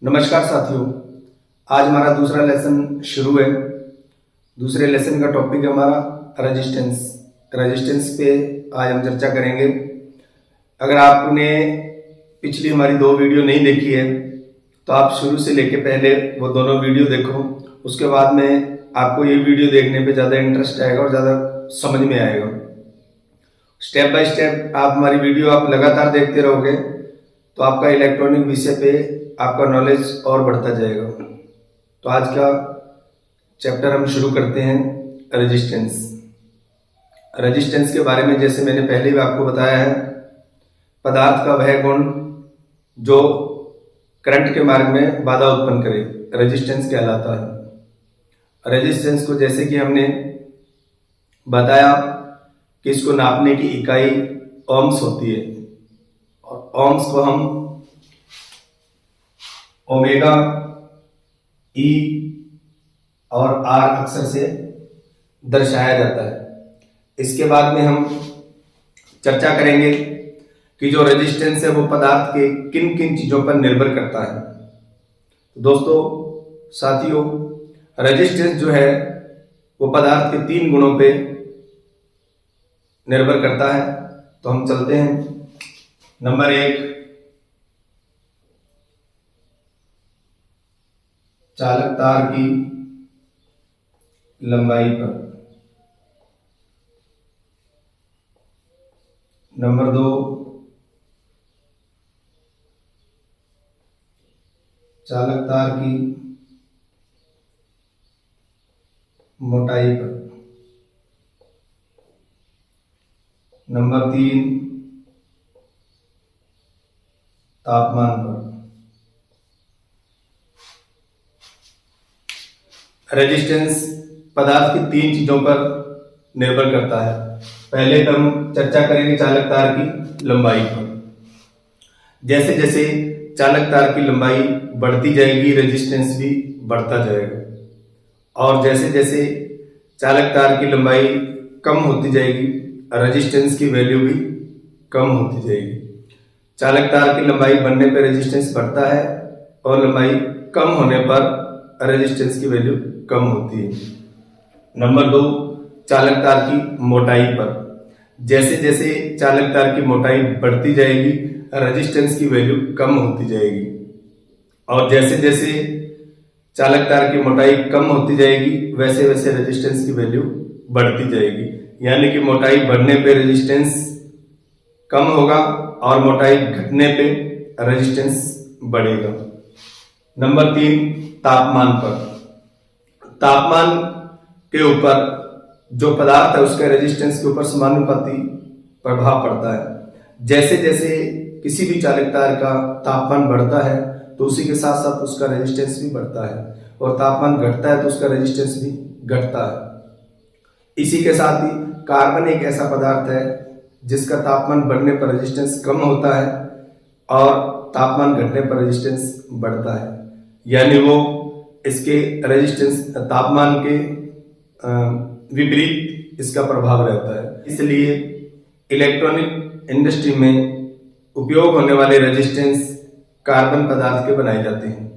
नमस्कार साथियों, आज हमारा दूसरा लेसन शुरू है। दूसरे लेसन का टॉपिक है हमारा रेजिस्टेंस पे आज हम चर्चा करेंगे। अगर आपने पिछली हमारी 2 वीडियो नहीं देखी है तो आप शुरू से लेके पहले वो दोनों वीडियो देखो। उसके बाद में आपको ये वीडियो देखने पे ज़्यादा इंटरेस्ट आएगा और ज़्यादा समझ में आएगा। स्टेप बाय स्टेप आप हमारी वीडियो आप लगातार देखते रहोगे तो आपका इलेक्ट्रॉनिक विषय पे आपका नॉलेज और बढ़ता जाएगा। तो आज का चैप्टर हम शुरू करते हैं रेजिस्टेंस के बारे में। जैसे मैंने पहले भी आपको बताया है, पदार्थ का वह गुण जो करंट के मार्ग में बाधा उत्पन्न करे रेजिस्टेंस कहलाता है। रेजिस्टेंस को जैसे कि हमने बताया कि इसको नापने की इकाई ओम्स होती है और ओम्स को हम ओमेगा, ई और आर अक्षर से दर्शाया जाता है। इसके बाद में हम चर्चा करेंगे कि जो रेजिस्टेंस है वो पदार्थ के किन किन चीजों पर निर्भर करता है। तो दोस्तों साथियों, रेजिस्टेंस जो है वो पदार्थ के 3 गुणों पे निर्भर करता है। तो हम चलते हैं। नंबर 1, चालक तार की लंबाई पर। नंबर 2, चालक तार की मोटाई पर। नंबर 3, तापमान पर। रेजिस्टेंस पदार्थ की 3 चीजों पर निर्भर करता है। पहले तो हम चर्चा करेंगे चालक तार की लंबाई पर। जैसे जैसे चालक तार की लंबाई बढ़ती जाएगी रेजिस्टेंस भी बढ़ता जाएगा, और जैसे जैसे चालक तार की लंबाई कम होती जाएगी रेजिस्टेंस की वैल्यू भी कम होती जाएगी। चालक तार की लंबाई बढ़ने पर रेजिस्टेंस बढ़ता है और लंबाई कम होने पर रेजिस्टेंस की वैल्यू कम होती है। नंबर 2, चालक तार की मोटाई पर। जैसे जैसे चालक तार की मोटाई बढ़ती जाएगी रेजिस्टेंस की वैल्यू कम होती जाएगी, और जैसे जैसे चालक तार की मोटाई कम होती जाएगी वैसे वैसे रेजिस्टेंस की वैल्यू बढ़ती जाएगी। यानी कि मोटाई बढ़ने पे रेजिस्टेंस कम होगा और मोटाई घटने पे रेजिस्टेंस बढ़ेगा। नंबर 3, तापमान पर। तापमान के ऊपर जो पदार्थ है उसके रेजिस्टेंस के ऊपर समानुपाती प्रभाव पड़ता है। जैसे जैसे किसी भी चालक तार का तापमान बढ़ता है तो उसी के साथ साथ उसका रेजिस्टेंस भी बढ़ता है, और तापमान घटता है तो उसका रेजिस्टेंस भी घटता है। इसी के साथ ही कार्बन एक ऐसा पदार्थ है जिसका तापमान बढ़ने पर रेजिस्टेंस कम होता है और तापमान घटने पर रेजिस्टेंस बढ़ता है। यानी वो इसके रेजिस्टेंस तापमान के विपरीत इसका प्रभाव रहता है। इसलिए इलेक्ट्रॉनिक इंडस्ट्री में उपयोग होने वाले रेजिस्टेंस कार्बन पदार्थ के बनाए जाते हैं।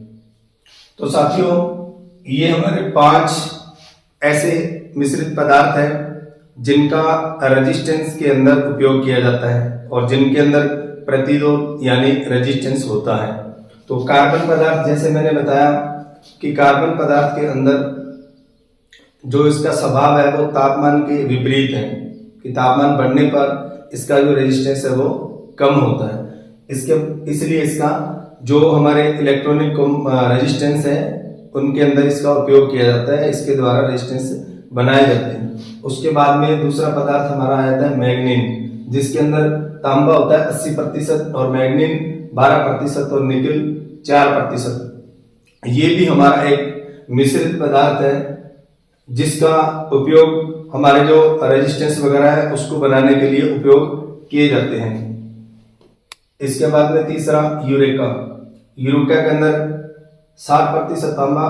तो साथियों, ये हमारे 5 ऐसे मिश्रित पदार्थ हैं जिनका रेजिस्टेंस के अंदर उपयोग किया जाता है और जिनके अंदर प्रतिरोध यानी रेजिस्टेंस होता है। तो कार्बन पदार्थ, जैसे मैंने बताया कि कार्बन पदार्थ के अंदर जो इसका स्वभाव है वो तापमान के विपरीत है, कि तापमान बढ़ने पर इसका जो रेजिस्टेंस है वो कम होता है। इसलिए इसका जो हमारे इलेक्ट्रॉनिक रेजिस्टेंस है उनके अंदर इसका उपयोग किया जाता है, इसके द्वारा रेजिस्टेंस बनाए जाते हैं। उसके बाद में दूसरा पदार्थ हमारा आ जाता है मैग्नीन, जिसके अंदर तांबा होता है 80% और मैग्नीन 12% और निकल 4%। ये भी हमारा एक मिश्रित पदार्थ है जिसका उपयोग हमारे जो रेजिस्टेंस वगैरह है उसको बनाने के लिए उपयोग किए जाते हैं। इसके बाद में तीसरा यूरेका के अंदर 60% तांबा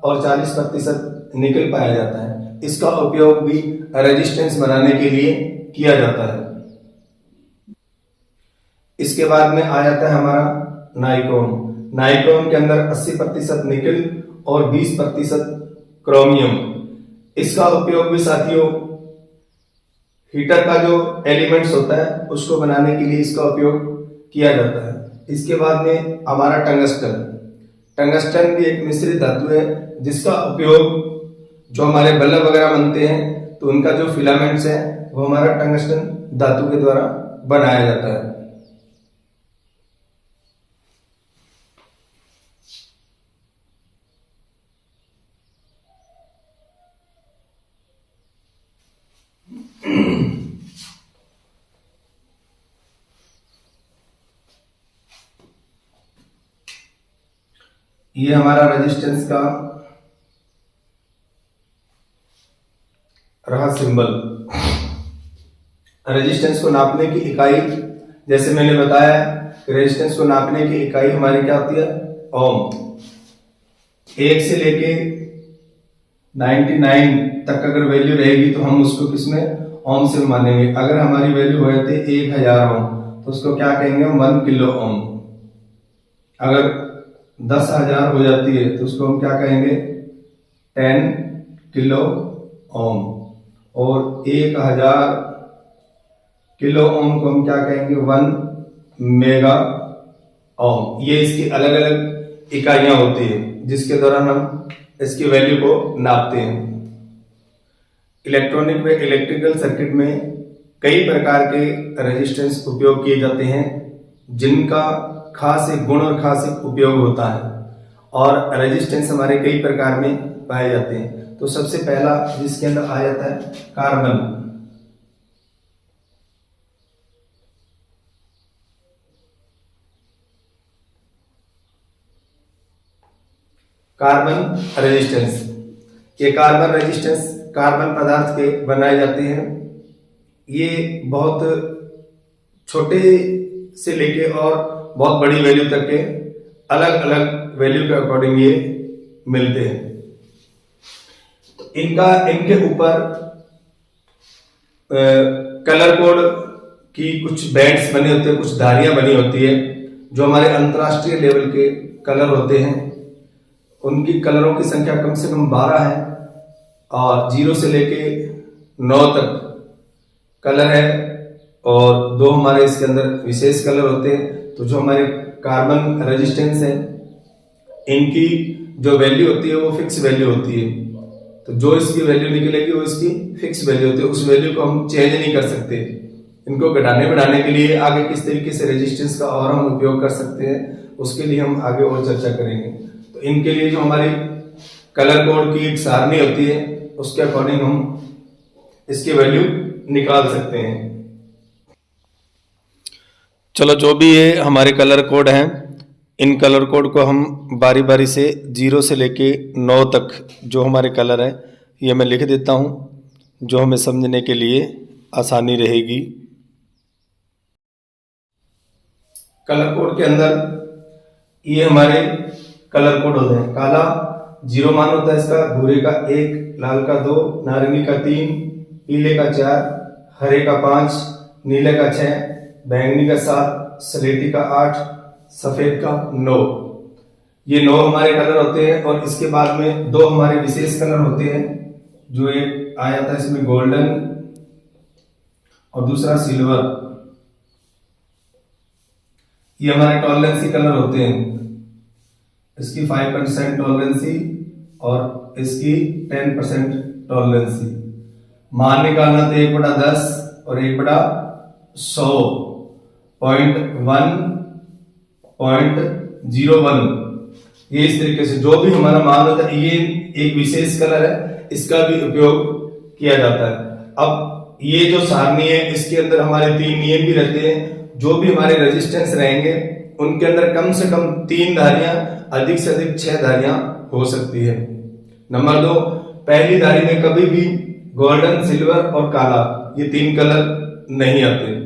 और 40% निकल पाया जाता है। इसका उपयोग भी रेजिस्टेंस बनाने के लिए किया जाता है। इसके बाद में आ जाता है हमारा नाइक्रोम। नाइक्रोम के अंदर 80% निकल और 20% क्रोमियम। इसका उपयोग भी साथियों हीटर का जो एलिमेंट्स होता है उसको बनाने के लिए इसका उपयोग किया जाता है। इसके बाद में हमारा टंगस्टन। टंगस्टन भी एक मिश्रित धातु है जिसका उपयोग जो हमारे बल्ब वगैरह बनते हैं तो उनका जो फिलामेंट्स है वो हमारा टंगस्टन धातु के द्वारा बनाया जाता है। ये हमारा रेजिस्टेंस का रहा सिंबल। रेजिस्टेंस को नापने की इकाई, जैसे मैंने बताया रेजिस्टेंस को नापने की इकाई हमारी क्या होती है, ओम। 1 से लेके 99 तक अगर वैल्यू रहेगी तो हम उसको किसमें, ओम से मानेंगे। अगर हमारी वैल्यू हो जाती है 1000 ओम तो उसको क्या कहेंगे, 1 किलो ओम। अगर 10,000 हो जाती है तो उसको हम क्या कहेंगे, 10 किलो ओम। और 1000 किलो ओम को हम क्या कहेंगे, 1 मेगा ओम। ये इसकी अलग अलग इकाइयां होती है जिसके दौरान हम इसकी वैल्यू को नापते हैं। इलेक्ट्रॉनिक व इलेक्ट्रिकल सर्किट में कई प्रकार के रेजिस्टेंस उपयोग किए जाते हैं जिनका खास एक गुण और खास एक उपयोग होता है, और रेजिस्टेंस हमारे कई प्रकार में पाए जाते हैं। तो सबसे पहला जिसके अंदर आ जाता है कार्बन। कार्बन रेजिस्टेंस, ये कार्बन रेजिस्टेंस कार्बन पदार्थ के बनाए जाते हैं। ये बहुत छोटे से लेके और बहुत बड़ी वैल्यू तक के अलग अलग वैल्यू के अकॉर्डिंग ये मिलते हैं। इनके ऊपर कलर कोड की कुछ बैंड्स बने होते हैं, कुछ धारियां बनी होती है जो हमारे अंतरराष्ट्रीय लेवल के कलर होते हैं। उनकी कलरों की संख्या कम से कम 12 है और 0 से लेके 9 तक कलर है, और 2 हमारे इसके अंदर विशेष कलर होते हैं। तो जो हमारे कार्बन रेजिस्टेंस है इनकी जो वैल्यू होती है वो फिक्स वैल्यू होती है। तो जो इसकी वैल्यू निकलेगी वो इसकी फिक्स वैल्यू होती है, उस वैल्यू को हम चेंज नहीं कर सकते। इनको घटाने बढ़ाने के लिए आगे किस तरीके से रेजिस्टेंस का और हम उपयोग कर सकते हैं उसके लिए हम आगे और चर्चा करेंगे। तो इनके लिए जो हमारी कलर कोड की एक सारणी होती है उसके अकॉर्डिंग हम इसकी वैल्यू निकाल सकते हैं। चलो, जो भी ये हमारे कलर कोड हैं, इन कलर कोड को हम बारी बारी से 0 से लेके 9 तक जो हमारे कलर हैं ये मैं लिख देता हूँ, जो हमें समझने के लिए आसानी रहेगी। कलर कोड के अंदर ये हमारे कलर कोड होते हैं। काला 0 मान होता है इसका, भूरे का 1, लाल का 2, नारंगी का 3, पीले का 4, हरे का 5, नीले का 6, बैंगनी का 7, सलेटी का 8, सफेद का 9। ये 9 हमारे कलर होते हैं। और इसके बाद में 2 हमारे विशेष कलर होते हैं, जो एक आ जाता है इसमें गोल्डन और दूसरा सिल्वर। ये हमारे टॉलरेंसी कलर होते हैं, इसकी 5% टॉलरेंसी और इसकी 10% टॉलरेंसी। मान निकालना तो 1/10 और 1/100, 0.1.01। ये इस तरीके से जो भी हमारा मान होता है, ये एक विशेष कलर है, इसका भी उपयोग किया जाता है। अब ये जो सारणी है इसके अंदर हमारे 3 नियम भी रहते हैं। जो भी हमारे रेजिस्टेंस रहेंगे उनके अंदर कम से कम 3 धारियां, अधिक से अधिक 6 धारियां हो सकती है। नंबर 2, पहली धारी में कभी भी गोल्डन, सिल्वर और काला ये 3 कलर नहीं आते।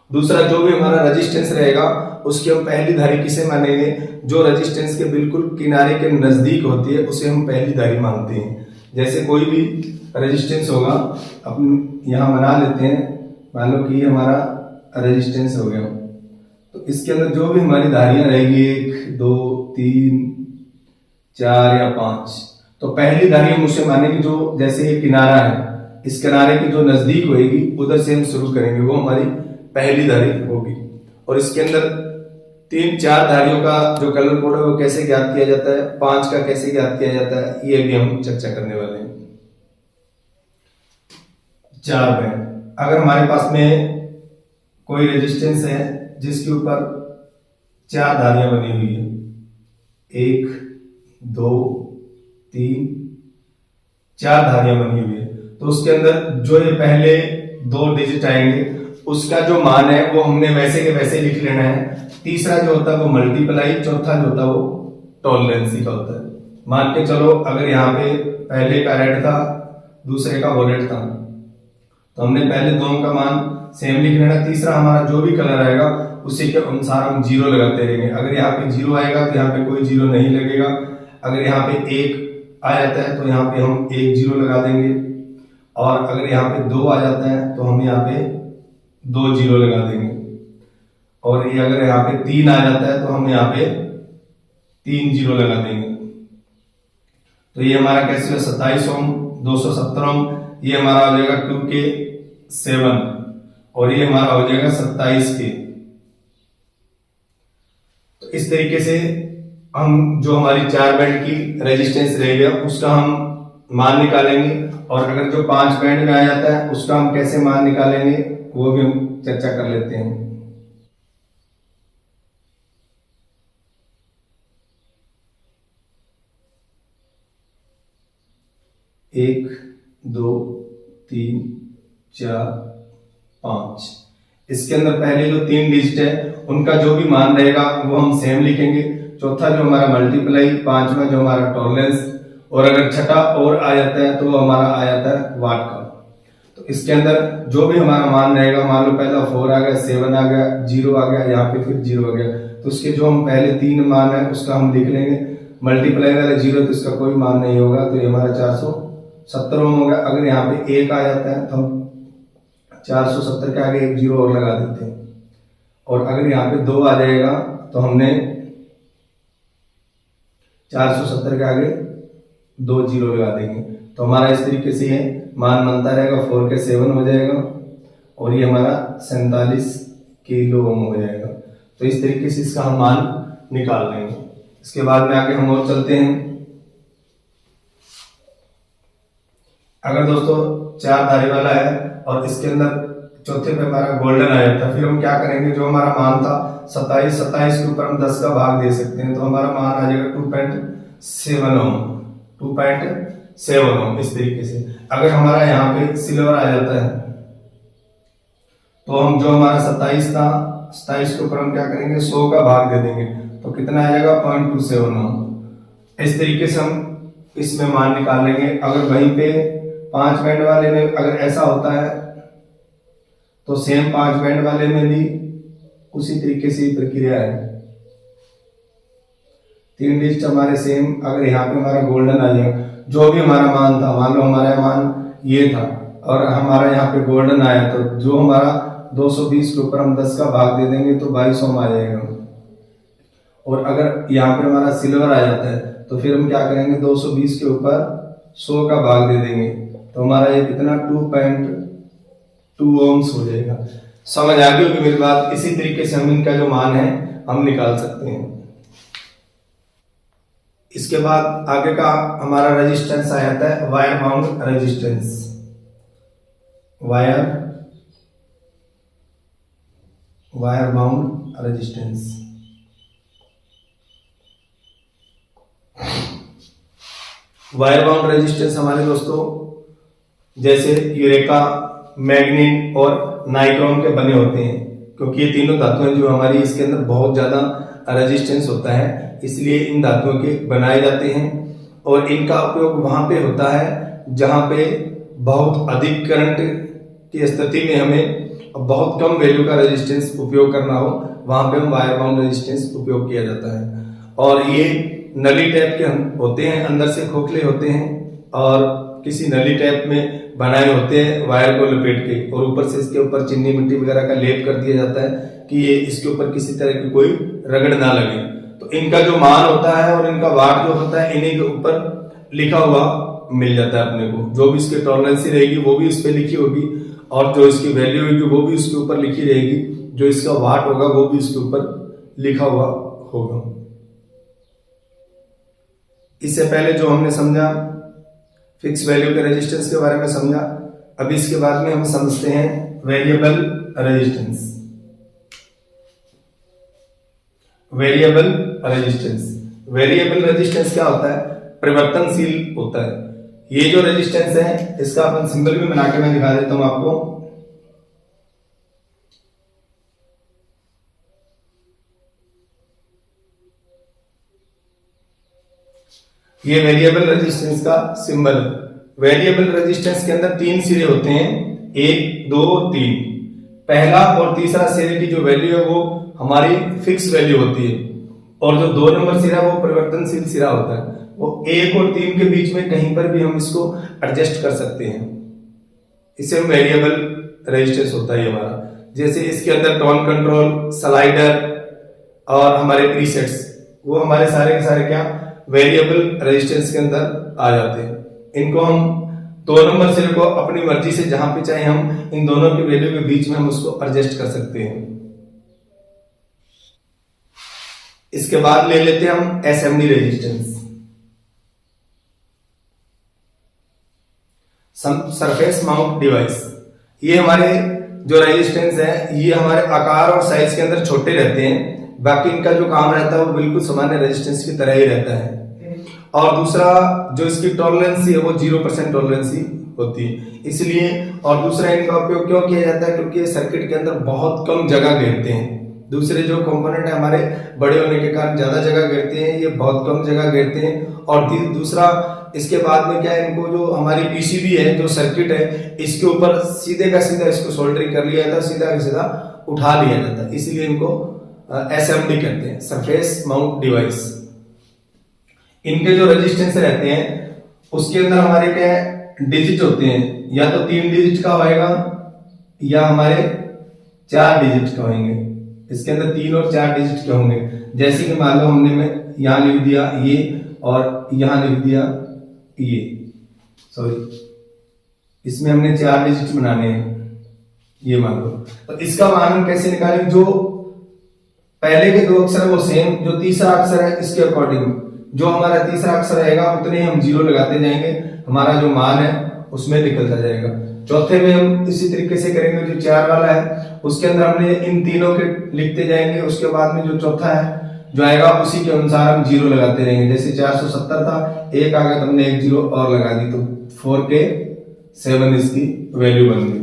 दूसरा, जो भी हमारा रेजिस्टेंस रहेगा उसकी हम पहली धारी किसे मानेंगे, जो रेजिस्टेंस के बिल्कुल किनारे के नजदीक होती है उसे हम पहली धारी मानते हैं। जैसे कोई भी रेजिस्टेंस होगा, अपन यहां बना लेते हैं, मान लो कि ये हमारा रेजिस्टेंस हो गया, तो इसके अंदर जो भी हमारी धारियां रहेगी 1 2 3 4 या 5, तो पहली धारी हम उससे मानेंगे जो जैसे ये किनारा है, इस किनारे की जो नजदीक होगी उधर से हम शुरू करेंगे, वो हमारी पहली धारी होगी। और इसके अंदर 3-4 धारियों का जो कलर कोड है वो कैसे ज्ञात किया जाता है, 5 का कैसे ज्ञात किया जाता है, ये भी हम चर्चा करने वाले हैं। 4 बैंड, अगर हमारे पास में कोई रेजिस्टेंस है जिसके ऊपर 4 धारियां बनी हुई है, 1 2 3 4 धारियां बनी हुई है, तो उसके अंदर जो ये पहले 2 डिजिट आएंगे उसका जो मान है वो हमने वैसे के वैसे लिख लेना है। तीसरा जो होता है वो मल्टीप्लाई, चौथा जो होता है वो टॉलरेंसी का होता है। मान के चलो अगर यहाँ पे पहले का रेड था, दूसरे का वॉलेट था, तो हमने पहले दोनों का मान सेम लिख लेना। तीसरा हमारा जो भी कलर आएगा उसी के अनुसार हम 0 लगाते रहेंगे। अगर यहाँ पे 0 आएगा तो यहाँ पे कोई 0 नहीं लगेगा। अगर यहाँ पे 1 आ जाता है तो यहाँ पे हम 1 0 लगा देंगे, और अगर यहाँ पे 2 आ जाता है तो हम यहाँ पे 2 0 लगा देंगे, और ये अगर यहाँ पे 3 आ जाता है तो हम यहाँ पे 3 0 लगा देंगे। तो ये हमारा कैसे है 27 ओम, 217 ओम, ये हमारा हो जाएगा 2K7, और ये हमारा हो जाएगा 27K। तो इस तरीके से हम जो हमारी 4 बैंड की रेजिस्टेंस रहेगा उसका हम मान निकालेंगे, और अगर जो 5 बैंड में आ जाता है उसका हम कैसे मान निकालेंगे वो भी हम चर्चा कर लेते हैं। एक 2 3 4 5, इसके अंदर पहले जो 3 डिजिट है उनका जो भी मान रहेगा वो हम सेम लिखेंगे। चौथा जो हमारा मल्टीप्लाई, 5वां जो हमारा टॉलरेंस, और अगर छठा और आ जाता है तो हमारा आ जाता है वाट का। तो इसके अंदर जो भी हमारा मान रहेगा, मान लो पहला 4 आ गया, 7 आ गया, 0 आ गया, यहाँ पे फिर 0 आ गया, तो उसके जो हम पहले 3 मान है उसका हम लिख लेंगे। मल्टीप्लाई वाला 0 तो इसका कोई मान नहीं होगा, तो ये हमारा 470 ओम होगा। अगर यहाँ पे 1 आ जाता है तो हम 470 के आगे 1 0 और लगा देते हैं, और अगर यहाँ पे 2 आ जाएगा तो हमने 470 के आगे 2 0 लगा देंगे। तो हमारा इस तरीके से ये मान बनता रहेगा, 4 के 7 हो जाएगा, और ये हमारा 47 किलो ओम हो जाएगा। तो इस तरीके से इसका हम मान निकाल लेंगे। इसके बाद में आगे हम और चलते हैं। अगर दोस्तों 4 धारी वाला है और इसके अंदर चौथे पे हमारा गोल्डन आ जाता है, फिर हम क्या करेंगे, जो हमारा मान था 27 के ऊपर हम 10 का भाग दे सकते हैं, तो हमारा मान आ जाएगा 2.7 ओम, 2.7 ओम। इस तरीके से अगर हमारा यहाँ पे सिल्वर आ जाता है तो हम जो हमारा 27 था, 27 के ऊपर हम क्या करेंगे 100 का भाग दे देंगे, तो कितना आ जाएगा 0.27 ओम। इस तरीके से हम इसमें मान निकाल लेंगे। अगर वहीं पे 5 बैंड वाले में अगर ऐसा होता है तो सेम 5 बैंड वाले में भी उसी तरीके से प्रक्रिया है। 3 डिजिट हमारे सेम, अगर यहाँ पे हमारा गोल्डन आ जाएगा, जो भी हमारा मान था, मान लो हमारा मान ये था और हमारा यहाँ पे गोल्डन आया, तो जो हमारा 220 के ऊपर हम 10 का भाग दे देंगे तो 22 ओम आ जाएगा। और अगर यहाँ पे हमारा सिल्वर आ जाता है तो फिर हम क्या करेंगे 220 के ऊपर 100 का भाग दे देंगे, तो हमारा ये कितना 2.2 ओम्स हो जाएगा। समझ आ गई होगी मेरी बात। इसी तरीके से हम इनका जो मान है हम निकाल सकते हैं। इसके बाद आगे का हमारा रेजिस्टेंस आ जाता है wire bound resistance. Wire bound resistance, wire bound resistance हमारे दोस्तों जैसे यूरेका, मैग्नीन और नाइक्रोम के बने होते हैं, क्योंकि ये तीनों धातुएं जो हमारी इसके अंदर बहुत ज्यादा रेजिस्टेंस होता है, इसलिए इन धातुओं के बनाए जाते हैं। और इनका उपयोग वहां पे होता है जहां पे बहुत अधिक करंट की स्थिति में हमें बहुत कम वैल्यू का रेजिस्टेंस उपयोग करना हो, वहां पे हम वायर बाउंड रेजिस्टेंस उपयोग किया जाता है। और ये नली टाइप के होते हैं, अंदर से खोखले होते हैं, और किसी नली टाइप में बनाए होते हैं वायर को लपेट के, और ऊपर से इसके ऊपर चीनी मिट्टी वगैरह का लेप कर दिया जाता है कि ये इसके ऊपर किसी तरह की कोई रगड़ ना लगे। तो इनका जो मान होता है और इनका वाट जो होता है इन्हीं के ऊपर लिखा हुआ मिल जाता है अपने को। जो भी इसकी टॉलरेंसी रहेगी वो भी उस पर लिखी होगी, और जो इसकी वैल्यू होगी वो भी उसके ऊपर लिखी रहेगी, जो इसका वाट होगा वो भी उसके ऊपर लिखा हुआ होगा। इससे पहले जो हमने समझा फिक्स वैल्यू के रेजिस्टेंस के बारे में समझा, अभी इसके बाद में हम समझते हैं variable resistance. Variable resistance, variable resistance क्या होता है? परिवर्तनशील होता है। ये जो रेजिस्टेंस है इसका अपन सिंबल भी बना के मैं दिखा देता हूं आपको। ये वेरिएबल रेजिस्टेंस का सिंबल है। वेरिएबल रेजिस्टेंस के अंदर 3 सिरे होते हैं, 1, 2, 3। पहला और तीसरा सिरे की जो वैल्यू है वो हमारी फिक्स वैल्यू होती है, और जो 2 नंबर सिरा वो परिवर्तनशील सिरा होता है। वो 1 और 3 के बीच में कहीं पर भी हम इसको एडजस्ट कर सकते हैं। इसे वेरिएबल रेजिस्टेंस होता है हमारा। जैसे इसके अंदर टोन कंट्रोल, स्लाइडर और हमारे प्रीसेट्स, वो हमारे सारे के सारे क्या वेरिएबल रेजिस्टेंस के अंदर आ जाते हैं। इनको हम 2 नंबर सिरे को अपनी मर्जी से जहां पे चाहे हम इन दोनों की वैल्यू के बीच में हम उसको एडजस्ट कर सकते हैं। इसके बाद ले लेते हैं हम SMD resistance, surface mount device. ये हमारे जो रेजिस्टेंस है ये हमारे आकार और साइज के अंदर छोटे रहते हैं, बाकी इनका जो काम रहता है वो बिल्कुल सामान्य रेजिस्टेंस की तरह ही रहता है। और दूसरा जो इसकी टॉलरेंसी है वो 0% टॉलरेंसी होती है, इसलिए। और दूसरा इनका उपयोग क्यों किया जाता है? क्योंकि सर्किट के अंदर बहुत कम जगह घेरते हैं। दूसरे जो कंपोनेंट है हमारे बड़े होने के कारण ज्यादा जगह घेरते हैं, ये बहुत कम जगह घेरते हैं। और दूसरा इसके बाद में क्या है, इनको जो हमारी पीसीबी है, जो सर्किट है, इसके ऊपर सीधे का सीधा इसको सोल्डरिंग कर लिया जाता है, सीधा का सीधा उठा लिया जाता है, इसलिए इनको एसएमडी कहते हैं, सरफेस माउंट डिवाइस। इनके जो रेजिस्टेंस रहते हैं उसके अंदर हमारे क्या है डिजिट होते हैं, या तो 3 डिजिट का होएगा या हमारे 4 डिजिट का होंगे। इसके अंदर 3 और 4 डिजिट के होंगे। जैसे कि मान लो हमने में यहां लिख दिया ये और यहां लिख दिया ये, सॉरी, इसमें हमने 4 डिजिट बनाने हैं, ये मान लो। तो इसका मान हम कैसे निकालेंगे? जो पहले के 2 अक्षर है वो सेम, जो तीसरा अक्षर है इसके अकॉर्डिंग जो हमारा तीसरा अक्षर रहेगा उतने हम 0 लगाते जाएंगे, हमारा जो मान है उसमें निकलता जाएगा। चौथे में हम इसी तरीके से करेंगे, जो 4 वाला है उसके अंदर हमने इन तीनों के लिखते जाएंगे, उसके बाद में जो चौथा है जो आएगा उसी के अनुसार हम 0 लगाते रहेंगे। जैसे 470 था, 1 आ गया तो हमने 1 0 और लगा दी, तो 4 के 7 इसकी वैल्यू बन गई।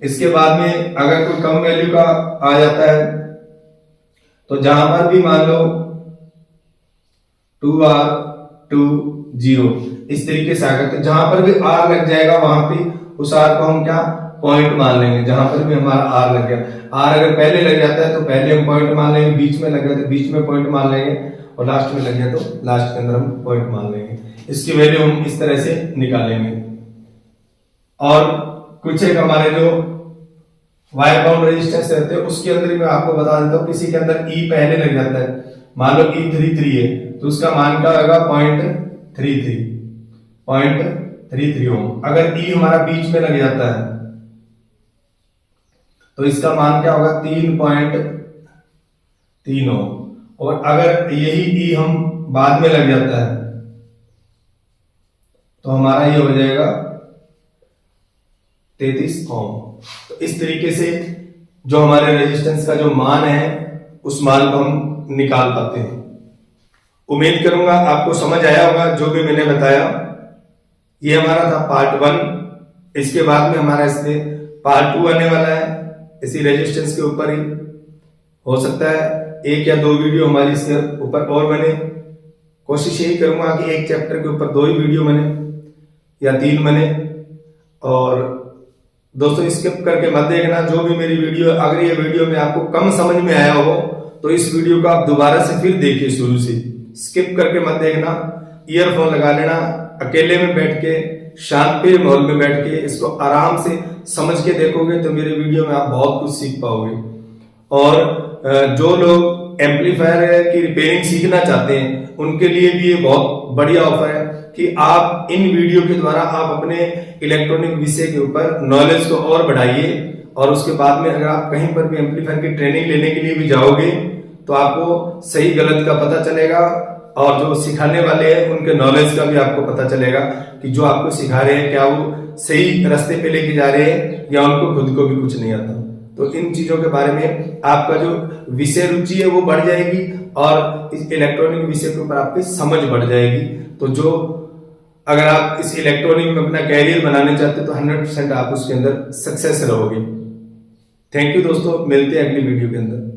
इसके बाद में अगर कोई कम वैल्यू का आ जाता है तो जहां पर भी मान लो 2R 2 0 इस तरीके से आ गया, तो जहां पर भी R लग जाएगा वहां पे उस R को हम क्या पॉइंट मान लेंगे। जहां पर भी हमारा R लग गया, R अगर पहले लग जाता है तो पहले हम पॉइंट मान लेंगे, बीच में लग गया तो बीच में पॉइंट मान लेंगे, और लास्ट में लग गया तो लास्ट के अंदर हम पॉइंट मान लेंगे। इसकी वैल्यू हम इस तरह से निकालेंगे। और कुछ एक हमारे जो वायर बाउंड रेजिस्टेंस रहते हैं उसके अंदर ही मैं आपको बता देता हूँ, किसी के अंदर E पहले लग जाता है, मान लो E33 है तो उसका मान क्या होगा 0.33 ओम। अगर E हमारा बीच में लग जाता है तो इसका मान क्या होगा 3.3 ओम, और अगर यही E हम बाद में लग जाता है तो हमारा ये हो जाएगा 33 ओम। तो इस तरीके से जो हमारे रेजिस्टेंस का जो मान है उस मान को हम निकाल पाते हैं। उम्मीद करूंगा आपको समझ आया होगा जो भी मैंने बताया। ये हमारा था पार्ट 1। इसके बाद में हमारा इसमें पार्ट 2 आने वाला है, इसी रेजिस्टेंस के ऊपर ही। हो सकता है 1 या 2 वीडियो हमारी इसके ऊपर और बने। कोशिश यही करूंगा कि एक चैप्टर के ऊपर 2 ही वीडियो बने या 3 बने। और दोस्तों स्किप करके मत देखना जो भी मेरी वीडियो, अगर ये वीडियो में आपको कम समझ में आया हो तो इस वीडियो को आप दोबारा से फिर देखिए शुरू से, स्किप करके मत देखना। ईयरफोन लगा लेना, अकेले में बैठ के शांत पे माहौल में बैठ के इसको आराम से समझ के देखोगे तो मेरे वीडियो में आप बहुत कुछ सीख पाओगे। और जो लोग एम्पलीफायर की रिपेयरिंग सीखना चाहते हैं उनके लिए भी ये बहुत बढ़िया ऑफर है कि आप इन वीडियो के द्वारा आप अपने इलेक्ट्रॉनिक विषय के ऊपर नॉलेज को और बढ़ाइए। और उसके बाद में अगर आप कहीं पर भी एम्पलीफायर की ट्रेनिंग लेने के लिए भी जाओगे तो आपको सही गलत का पता चलेगा और जो सिखाने वाले हैं उनके नॉलेज का भी आपको पता चलेगा कि जो आपको सिखा रहे हैं क्या वो सही रास्ते पे लेके जा रहे हैं या उनको खुद को भी कुछ नहीं आता। तो इन चीजों के बारे में आपका जो विषय रुचि है वो बढ़ जाएगी और इस इलेक्ट्रॉनिक विषय के ऊपर आपकी समझ बढ़ जाएगी। तो जो अगर आप इस इलेक्ट्रॉनिक में अपना कैरियर बनाने चाहते हो तो 100% आप उसके अंदर सक्सेस रहोगे। थैंक यू दोस्तों, मिलते हैं अगली वीडियो के अंदर।